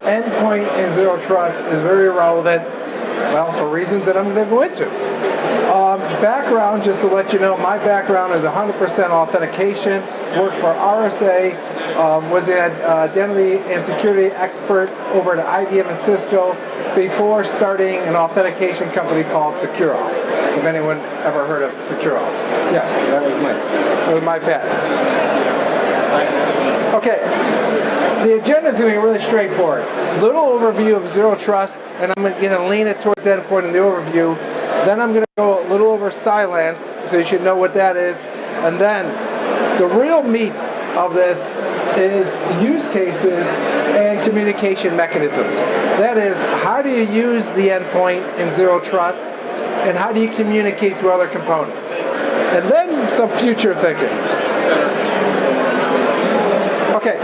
Endpoint in Zero Trust is very relevant, well, for reasons that I'm going to go into. Background, just to let you know, my background is 100% authentication, worked for RSA, was an identity and security expert over at IBM and Cisco before starting an authentication company called SecureAuth. If anyone ever heard of SecureAuth. Yes, that was my patents. Okay, the agenda is going to be really straightforward. Little overview of Zero Trust, and I'm going to lean it towards Endpoint in the overview. Then I'm going to go a little over Cylance, so you should know what that is. And then the real meat of this is use cases and communication mechanisms. That is, how do you use the endpoint in Zero Trust, and how do you communicate to other components? And then some future thinking. Okay,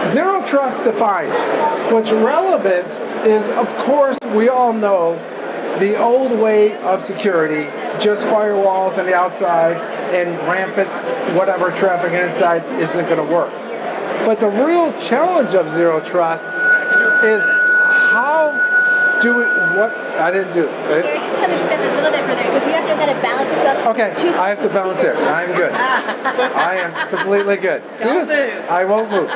Zero Trust defined. What's relevant is, of course, we all know the old way of security, just firewalls on the outside and rampant whatever traffic inside isn't going to work. But the real challenge of Zero Trust is how do we, what, I didn't do it. You're just kind of step a little bit further because we have to kind of balance this up. Okay, I have to balance it. I'm good. I am completely good. See Don't this? move. I won't move.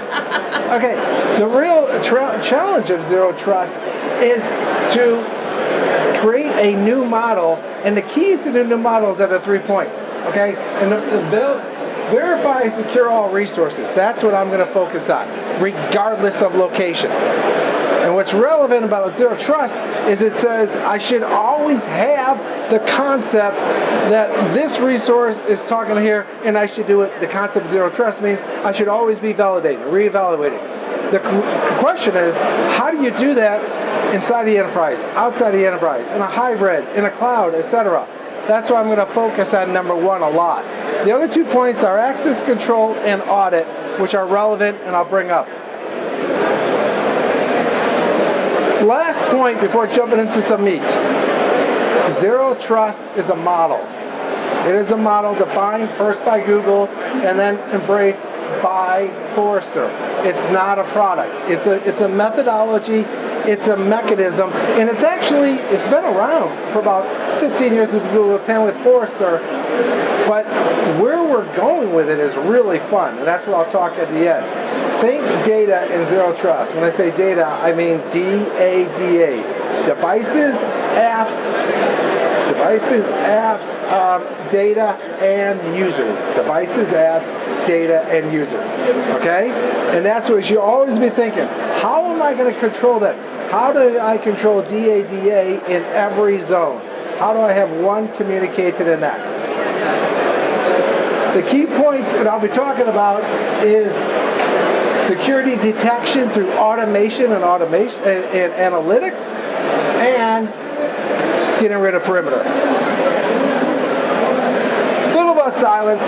Okay, the real challenge of Zero Trust is to create a new model, and the keys to the new models are the 3 points, okay? And verify and secure all resources. That's what I'm going to focus on, regardless of location. And what's relevant about Zero Trust is it says I should always have the concept that this resource is talking here, and I should do it. The concept of Zero Trust means I should always be validating, reevaluating. The question is, how do you do that inside the enterprise, outside the enterprise, in a hybrid, in a cloud, etc.? That's why I'm going to focus on number one a lot. The other 2 points are access control and audit, which are relevant, and I'll bring up. Last point before jumping into some meat. Zero Trust is a model. It is a model defined first by Google and then embraced by Forrester. It's not a product. It's a methodology. It's a mechanism, and it's been around for about 15 years with Google, 10 with Forrester, but where we're going with it is really fun, and that's what I'll talk at the end. Think data in Zero Trust. When I say data, I mean D-A-D-A. Devices, apps, data, and users. Devices, apps, data, and users. Okay? And that's what you should always be thinking. How am I going to control that? How do I control DADA in every zone? How do I have one communicate to the next? The key points that I'll be talking about is security detection through automation and analytics, and getting rid of perimeter. A little about Cylance.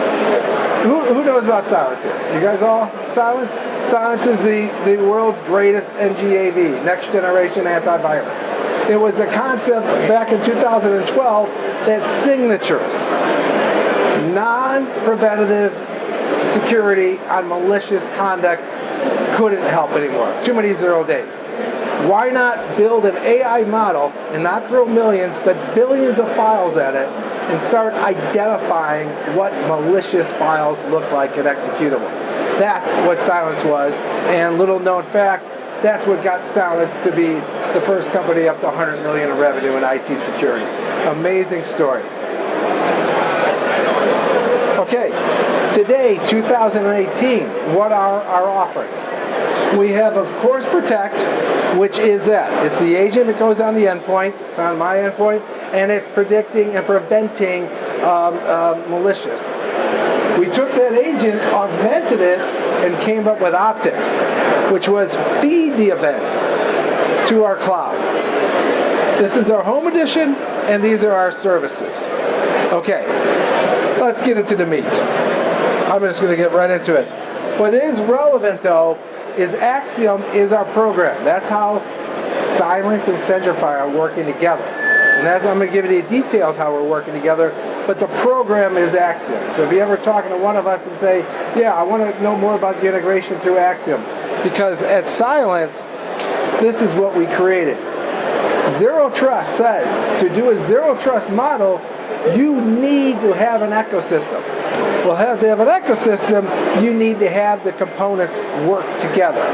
Who knows about Cylance here? You guys all? Cylance? Cylance is the world's greatest NGAV, next generation antivirus. It was the concept back in 2012 that signatures, non-preventative security on malicious conduct couldn't help anymore. Too many 0 days. Why not build an AI model and not throw millions but billions of files at it and start identifying what malicious files look like and executable? That's what Cylance was, and little known fact, that's what got Cylance to be the first company up to $100 million in revenue in IT security. Amazing story. Okay, today, 2018, what are our offerings? We have, of course, Protect, which is that. It's the agent that goes on the endpoint, it's on my endpoint, and it's predicting and preventing malicious. We took that agent, augmented it, and came up with Optics, which was feed the events to our cloud. This is our home edition, and these are our services. Okay, let's get into the meat. I'm just going to get right into it. What is relevant, though, is Axiom is our program. That's how Cylance and Centrify are working together. And as I'm going to give you the details how we're working together, but the program is Axiom. So if you ever talking to one of us and say, yeah, I want to know more about the integration through Axiom, because at Cylance, this is what we created. Zero Trust says to do a Zero Trust model, you need to have an ecosystem. Well, to have an ecosystem, you need to have the components work together.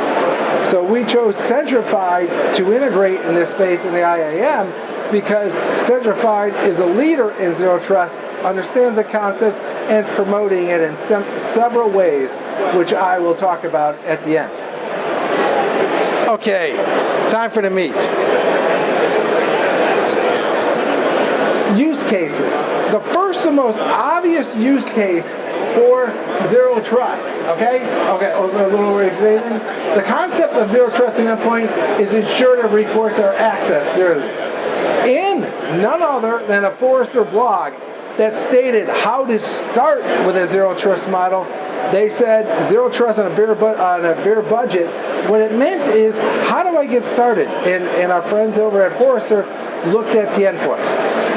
So we chose Centrify to integrate in this space in the IAM because Centrify is a leader in Zero Trust, understands the concepts, and is promoting it in several ways, which I will talk about at the end. Okay, time for the meat. Use cases. The first and most obvious use case for Zero Trust, okay, a little rephrasing. The concept of Zero Trust in Endpoint is ensure that recourse or access serially. In none other than a Forrester blog that stated how to start with a Zero Trust model, they said Zero Trust on a bare budget. What it meant is, how do I get started? And our friends over at Forrester looked at the endpoint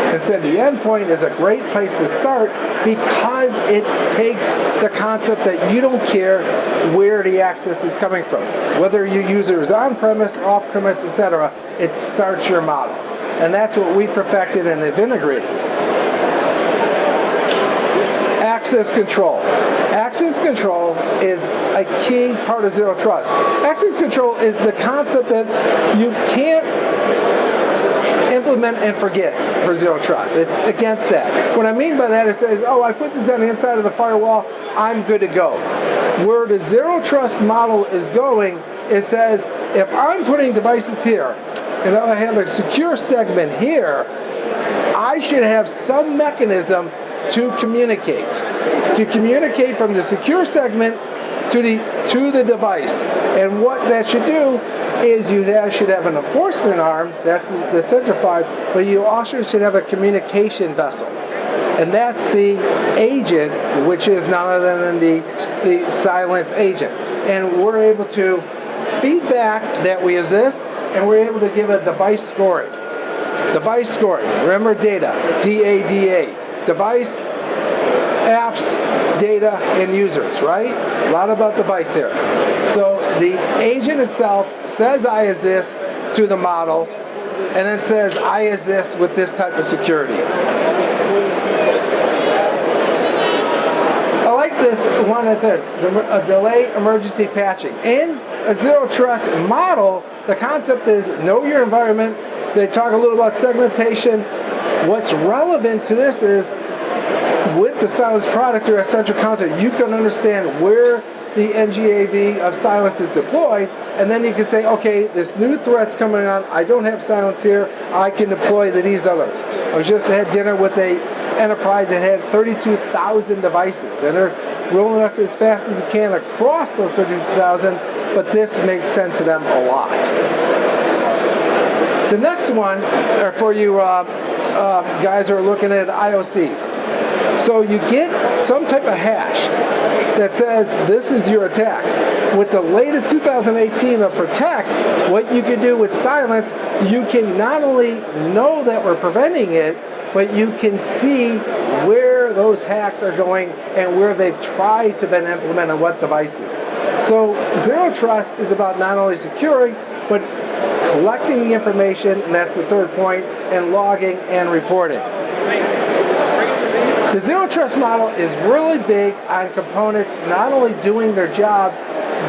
and said the endpoint is a great place to start because it takes the concept that you don't care where the access is coming from. Whether your user is on-premise, off-premise, etc., it starts your model. And that's what we perfected and have integrated. Access control. Access control is a key part of Zero Trust. Access control is the concept that you can't implement and forget for Zero Trust. It's against that. What I mean by that is, it says, oh, I put this on the inside of the firewall, I'm good to go. Where the Zero Trust model is going, it says, if I'm putting devices here, and I have a secure segment here, I should have some mechanism to communicate from the secure segment to the device. And what that should do is you should have an enforcement arm, that's the Centrify, but you also should have a communication vessel. And that's the agent, which is none other than the Cylance agent. And we're able to feedback that we exist, and we're able to give a device scoring. Device scoring, remember data, D-A-D-A. Device, apps, data, and users, right? A lot about device here. So the agent itself says I exist to the model, and then says I exist with this type of security. I like this one at the delay emergency patching. In a Zero Trust model, the concept is know your environment. They talk a little about segmentation. What's relevant to this is with the Cylance product through a central console, you can understand where the NGAV of Cylance is deployed, and then you can say, okay, this new threat's coming on, I don't have Cylance here, I can deploy to these others. I was just had dinner with a enterprise that had 32,000 devices, and they're rolling us as fast as it can across those 32,000, but this makes sense to them a lot. The next one are for you guys who are looking at IOCs. So you get some type of hash that says this is your attack. With the latest 2018 of Protect, what you can do with Cylance, you can not only know that we're preventing it, but you can see where those hacks are going and where they've tried to been implemented on what devices. So Zero Trust is about not only securing, but collecting the information, and that's the third point, and logging and reporting. The Zero Trust model is really big on components not only doing their job,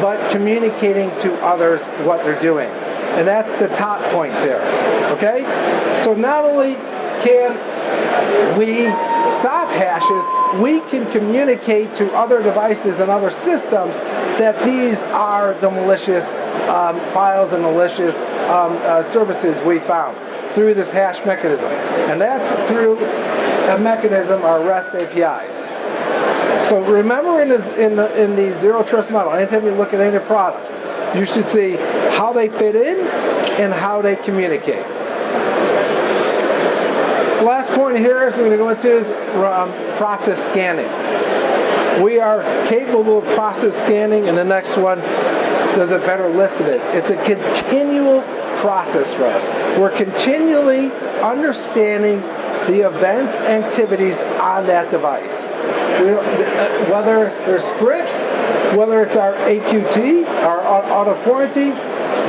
but communicating to others what they're doing. And that's the top point there, okay? So not only can we stop hashes, we can communicate to other devices and other systems that these are the malicious files and malicious services we found through this hash mechanism. And that's through a mechanism, our REST APIs. So remember in the Zero Trust model, anytime you look at any product, you should see how they fit in and how they communicate. The last point here is we're going to go into is process scanning. We are capable of process scanning, and the next one does a better list of it. It's a continual process for us. We're continually understanding the events, activities on that device. Whether there's scripts, whether it's our AQT, our auto quarantine,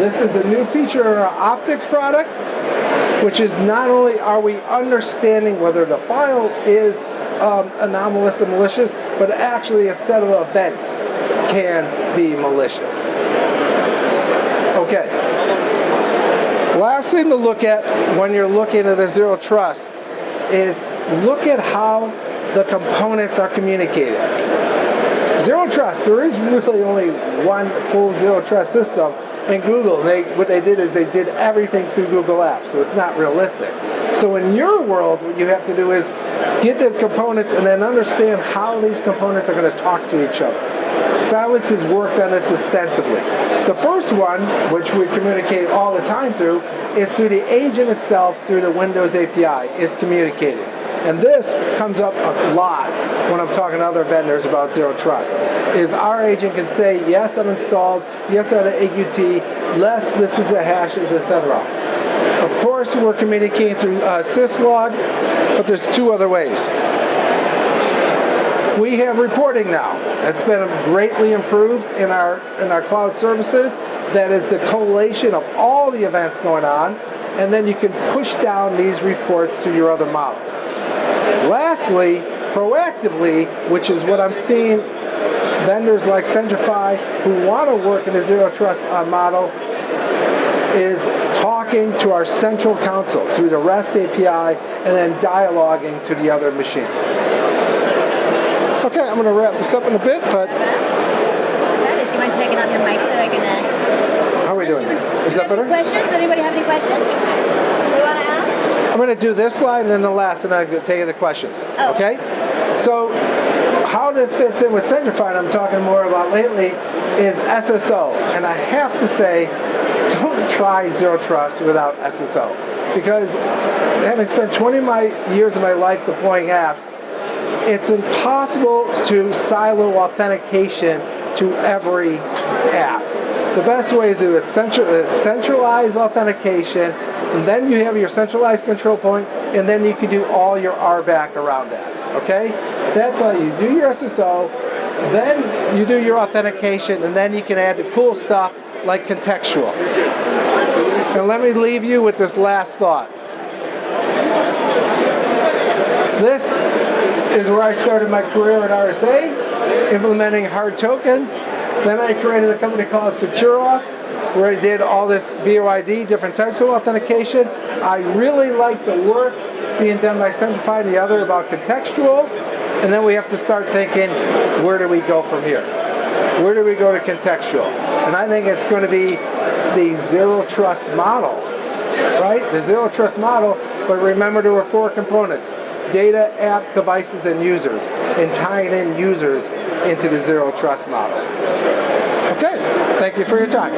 this is a new feature in our optics product, which is not only are we understanding whether the file is anomalous and malicious, but actually a set of events can be malicious. Okay. Last thing to look at when you're looking at a zero trust is look at how the components are communicating. Zero trust, there is really only one full zero trust system in Google. What they did is they did everything through Google Apps, so it's not realistic. So in your world, what you have to do is get the components and then understand how these components are going to talk to each other. Cylance has worked on this extensively. The first one, which we communicate all the time through, is through the agent itself, through the Windows API, is communicating. And this comes up a lot when I'm talking to other vendors about zero trust, is our agent can say, yes, I'm installed, yes, I have an AQT, yes, this is a hashes, etc. Of course, we're communicating through syslog, but there's two other ways. We have reporting now. It's been greatly improved in our cloud services. That is the collation of all the events going on, and then you can push down these reports to your other models. Lastly, proactively, which is what I'm seeing vendors like Centrify who want to work in a zero trust model, is talking to our central console through the REST API and then dialoguing to the other machines. Okay, I'm going to wrap this up in a bit, but... Travis, do you mind checking off your mic so I can... How are we doing? Is that better? Questions? Does anybody have any questions they want to ask? I'm going to do this slide and then the last, and I'm going to take the questions. Oh. Okay? So, how this fits in with Centrify, and I'm talking more about lately, is SSO. And I have to say, don't try zero trust without SSO. Because having spent 20 years of my life deploying apps, it's impossible to silo authentication to every app. The best way is to do a centralized authentication, and then you have your centralized control point, and then you can do all your RBAC around that. Okay? That's how you do your SSO, then you do your authentication, and then you can add the cool stuff like contextual. And let me leave you with this last thought. This is where I started my career at RSA, implementing hard tokens. Then I created a company called SecureAuth, where I did all this BOID, different types of authentication. I really like the work being done by Centrify and the other about contextual. And then we have to start thinking, where do we go from here? Where do we go to contextual? And I think it's going to be the zero trust model, right? The zero trust model, but remember there were 4 components: data, app, devices, and users, and tying in users into the zero trust model. Okay, thank you for your time.